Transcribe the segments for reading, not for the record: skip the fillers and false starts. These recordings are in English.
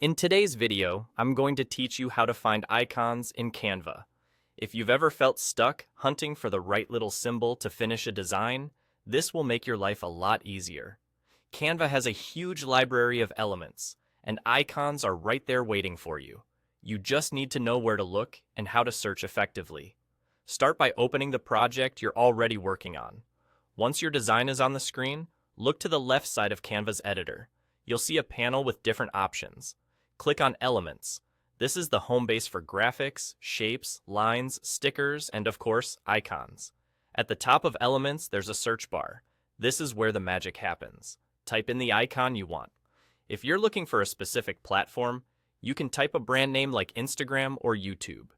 In today's video, I'm going to teach you how to find icons in Canva. If you've ever felt stuck hunting for the right little symbol to finish a design, this will make your life a lot easier. Canva has a huge library of elements, and icons are right there waiting for you. You just need to know where to look and how to search effectively. Start by opening the project you're already working on. Once your design is on the screen, look to the left side of Canva's editor. You'll see a panel with different options. Click on Elements. This is the home base for graphics, shapes, lines, stickers, and of course, icons. At the top of Elements, there's a search bar. This is where the magic happens. Type in the icon you want. If you're looking for a specific platform, you can type a brand name like Instagram or YouTube.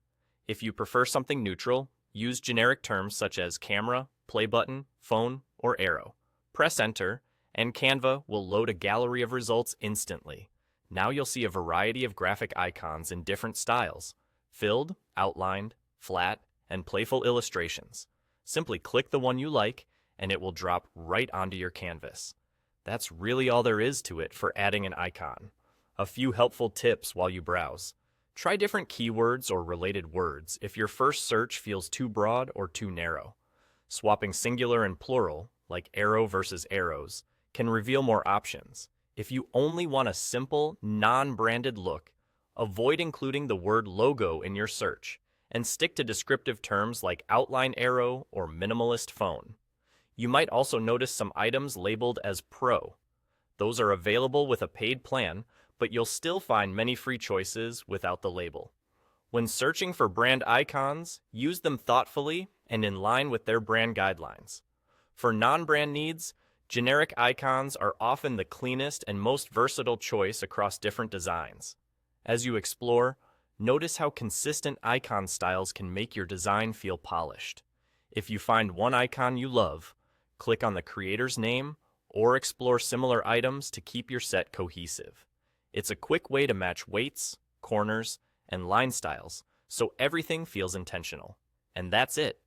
If you prefer something neutral, use generic terms such as camera, play button, phone, or arrow. Press Enter, and Canva will load a gallery of results instantly. Now you'll see a variety of graphic icons in different styles: filled, outlined, flat, and playful illustrations. Simply click the one you like, and it will drop right onto your canvas. That's really all there is to it for adding an icon. A few helpful tips while you browse. Try different keywords or related words if your first search feels too broad or too narrow. Swapping singular and plural, like arrow versus arrows, can reveal more options. If you only want a simple, non-branded look, avoid including the word logo in your search, and stick to descriptive terms like outline arrow or minimalist phone. You might also notice some items labeled as Pro. Those are available with a paid plan, but you'll still find many free choices without the label. When searching for brand icons, use them thoughtfully and in line with their brand guidelines. For non-brand needs, generic icons are often the cleanest and most versatile choice across different designs. As you explore, notice how consistent icon styles can make your design feel polished. If you find one icon you love, click on the creator's name or explore similar items to keep your set cohesive. It's a quick way to match weights, corners, and line styles, so everything feels intentional. And that's it.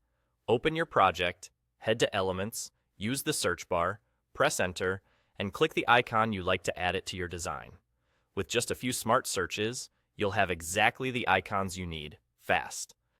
Open your project, head to Elements, use the search bar, press Enter, and click the icon you like to add it to your design. With just a few smart searches, you'll have exactly the icons you need, fast.